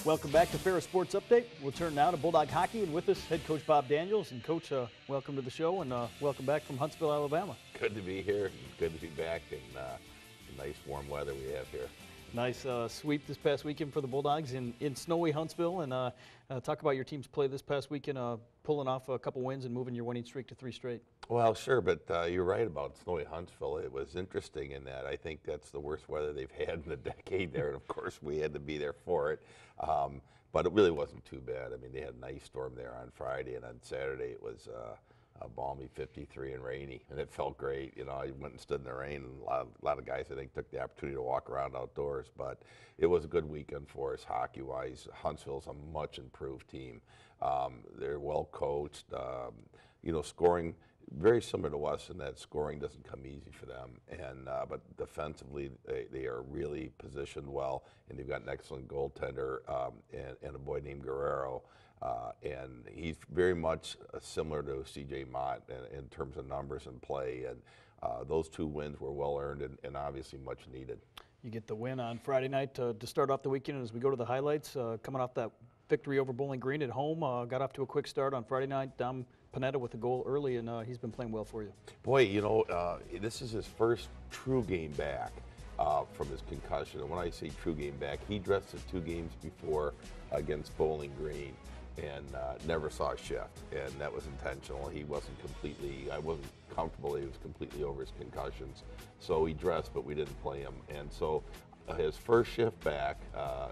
Welcome back to Ferris Sports Update. We'll turn now to Bulldog Hockey, and with us, head coach Bob Daniels. And Coach, welcome to the show, and welcome back from Huntsville, Alabama. Good to be here. Good to be back, and nice warm weather we have here. Nice sweep this past weekend for the Bulldogs in snowy Huntsville. And talk about your team's play this past weekend, pulling off a couple wins and moving your winning streak to 3 straight. Well, sure, but you're right about snowy Huntsville. It was interesting in that I think that's the worst weather they've had in a decade there, and of course we had to be there for it. But it really wasn't too bad. I mean, they had an ice storm there on Friday, and on Saturday it was a balmy 53 and rainy, and it felt great. You know, I went and stood in the rain, and a lot of guys, I think, took the opportunity to walk around outdoors. But it was a good weekend for us hockey-wise. Huntsville's a much improved team. They're well coached. You know, scoring very similar to us in that scoring doesn't come easy for them. And but defensively, they are really positioned well, and they've got an excellent goaltender and a boy named Guerrero. And he's very much similar to C.J. Mott in terms of numbers and play. And those 2 wins were well earned and obviously much needed. You get the win on Friday night to start off the weekend. And as we go to the highlights, coming off that victory over Bowling Green at home, got off to a quick start on Friday night. Dom Panetta with a goal early, and he's been playing well for you. Boy, you know, this is his first true game back from his concussion. And when I say true game back, he dressed his 2 games before against Bowling Green and never saw a shift, and that was intentional. He wasn't completely, I wasn't comfortable he was completely over his concussions, so he dressed, but we didn't play him. And so his first shift back,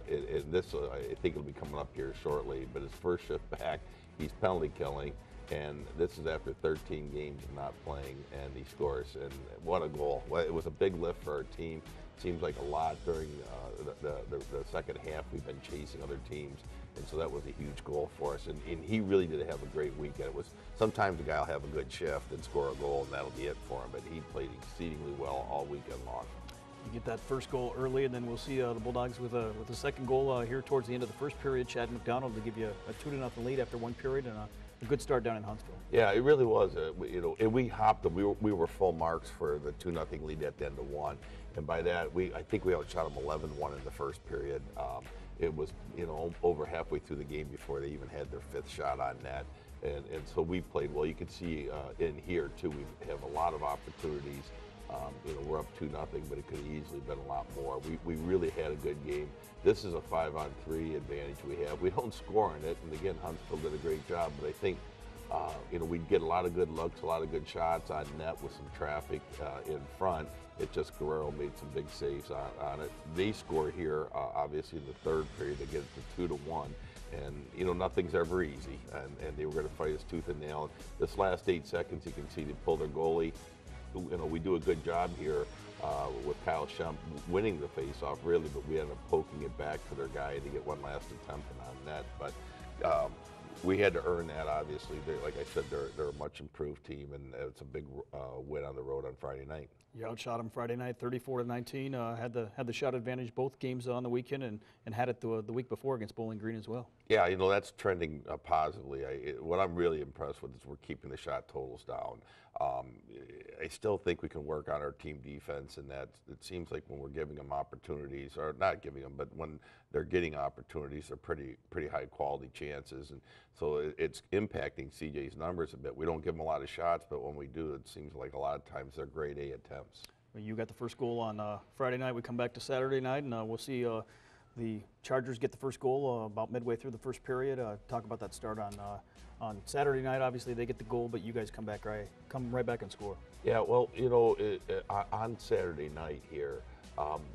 and this I think it'll be coming up here shortly, but his first shift back, he's penalty killing, and this is after 13 games of not playing, and he scores, and what a goal. Well, it was a big lift for our team. Seems like a lot during the second half. We've been chasing other teams, and so that was a huge goal for us. And he really did have a great weekend. It was sometimes a guy will have a good shift and score a goal, and that'll be it for him. But he played exceedingly well all weekend long. You get that first goal early, and then we'll see the Bulldogs with a second goal here towards the end of the first period. Chad McDonald to give you a 2-0 lead after 1 period, and a good start down in Huntsville. Yeah, it really was. You know, and we hopped them. We were full marks for the 2-0 lead at the end of 1, and by that I think we outshot them 11-1 in the first period. It was, you know, over halfway through the game before they even had their 5th shot on net, and so we played well. You can see in here too, we have a lot of opportunities. You know, we're up 2-0, but it could have easily been a lot more. We really had a good game. This is a 5-on-3 advantage we have. We don't score in it, and again, Huntsville did a great job, but I think, you know, we'd get a lot of good looks, a lot of good shots on net with some traffic in front. It just Guerrero made some big saves on it. They score here, obviously, in the 3rd period. They get it to 2-1. And, you know, nothing's ever easy, and they were going to fight us tooth and nail. This last 8 seconds, you can see they pull their goalie. You know, we do a good job here with Kyle Schemp winning the face-off, really, but we ended up poking it back to their guy to get one last attempt on net. But we had to earn that, obviously. Like I said, they're a much improved team, and it's a big win on the road on Friday night. You outshot them Friday night, 34-19. Had the shot advantage both games on the weekend, and had it the week before against Bowling Green as well. Yeah, you know, that's trending positively. What I'm really impressed with is we're keeping the shot totals down. I still think we can work on our team defense, and that it seems like when we're giving them opportunities, or not giving them, but when they're getting opportunities, they're pretty high quality chances, and so it's impacting CJ's numbers a bit. We don't give them a lot of shots, but when we do, it seems like a lot of times they're grade A attempts. You got the first goal on Friday night. We come back to Saturday night, and we'll see the Chargers get the first goal about midway through the first period. Talk about that start on Saturday night. Obviously, they get the goal, but you guys come right back and score. Yeah, well, you know, on Saturday night here,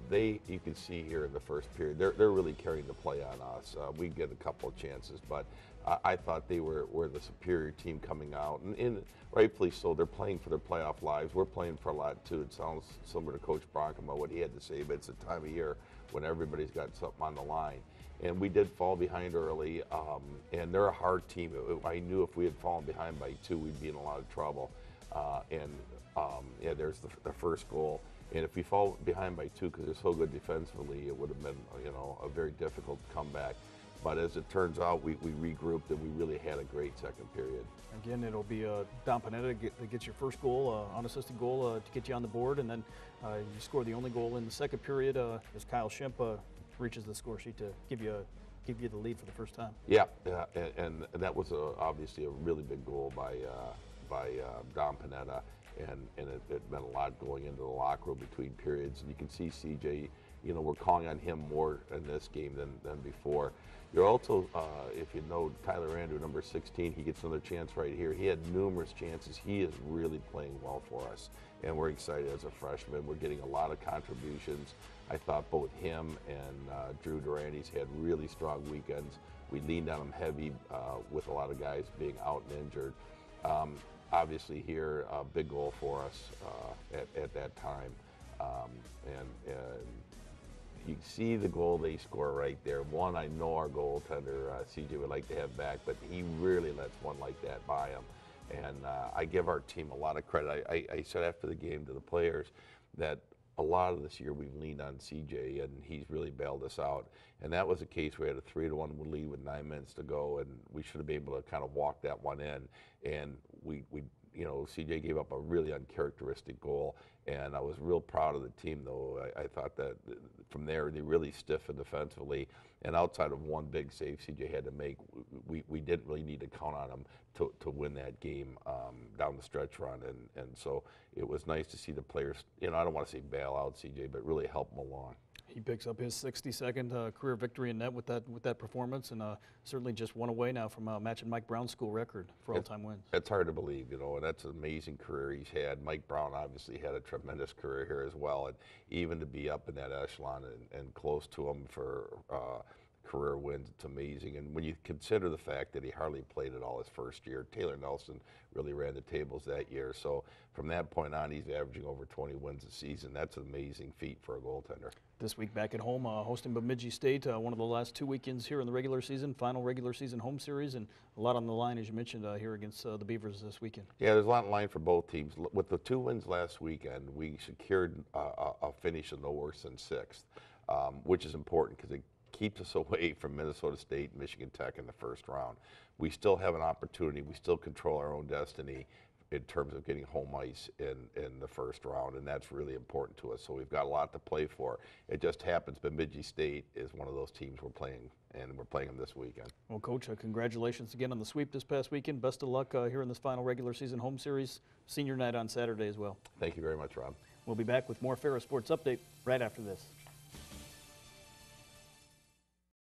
you can see here in the first period, they're really carrying the play on us. We get a couple of chances, but I thought they were the superior team coming out, and rightfully so. They're playing for their playoff lives. We're playing for a lot too. It sounds similar to Coach Bronkema, what he had to say, but it's a time of year when everybody's got something on the line. And we did fall behind early, and they're a hard team. I knew if we had fallen behind by 2, we'd be in a lot of trouble. Yeah, there's the first goal. And if we fall behind by 2 because they're so good defensively, it would have been, you know, a very difficult comeback. But as it turns out, we regrouped, and we really had a great second period. Again, it'll be Dom Panetta that gets your first goal, unassisted goal to get you on the board, and then you score the only goal in the second period as Kyle Schemp reaches the score sheet to give you give you the lead for the first time. Yeah, and that was obviously a really big goal by Don Panetta, and it meant a lot going into the locker room between periods. And you can see CJ, you know, we're calling on him more in this game than before. You're also, if you know Tyler Andrew, number 16, he gets another chance right here. He had numerous chances. He is really playing well for us, and we're excited as a freshman. We're getting a lot of contributions. I thought both him and Drew Durante's had really strong weekends. We leaned on them heavy with a lot of guys being out and injured. Obviously here, a big goal for us at that time. And you see the goal they score right there. One, I know our goaltender, CJ, would like to have back, but he really lets one like that by him. And I give our team a lot of credit. I said after the game to the players that a lot of this year we've leaned on CJ, and he's really bailed us out. And that was a case we had a 3-1 lead with 9 minutes to go, and we should have been able to kind of walk that one in. And we you know, CJ gave up a really uncharacteristic goal, and I was real proud of the team, though. I thought that from there they really stiffened defensively, and outside of one big save CJ had to make, we didn't really need to count on him to win that game down the stretch run, and so it was nice to see the players, you know, I don't want to say bail out CJ, but really help him along. He picks up his 62nd career victory in net with that performance, and certainly just one away now from matching Mike Brown's school record for all-time wins. It's hard to believe, you know, and that's an amazing career he's had. Mike Brown obviously had a tremendous career here as well, and even to be up in that echelon and close to him for career wins, it's amazing. And when you consider the fact that he hardly played at all his first year, Taylor Nelson really ran the tables that year. So from that point on, he's averaging over 20 wins a season. That's an amazing feat for a goaltender. This week back at home, hosting Bemidji State, one of the last 2 weekends here in the regular season, final regular season home series, and a lot on the line, as you mentioned, here against the Beavers this weekend. Yeah, there's a lot on the line for both teams. With the 2 wins last weekend, we secured a finish of no worse than 6th, which is important because it keeps us away from Minnesota State and Michigan Tech in the first round. We still have an opportunity. We still control our own destiny in terms of getting home ice in the first round, and that's really important to us. So we've got a lot to play for. It just happens Bemidji State is one of those teams we're playing, and we're playing them this weekend. Well, Coach, congratulations again on the sweep this past weekend. Best of luck here in this final regular season home series. Senior night on Saturday as well. Thank you very much, Rob. We'll be back with more Ferris Sports Update right after this.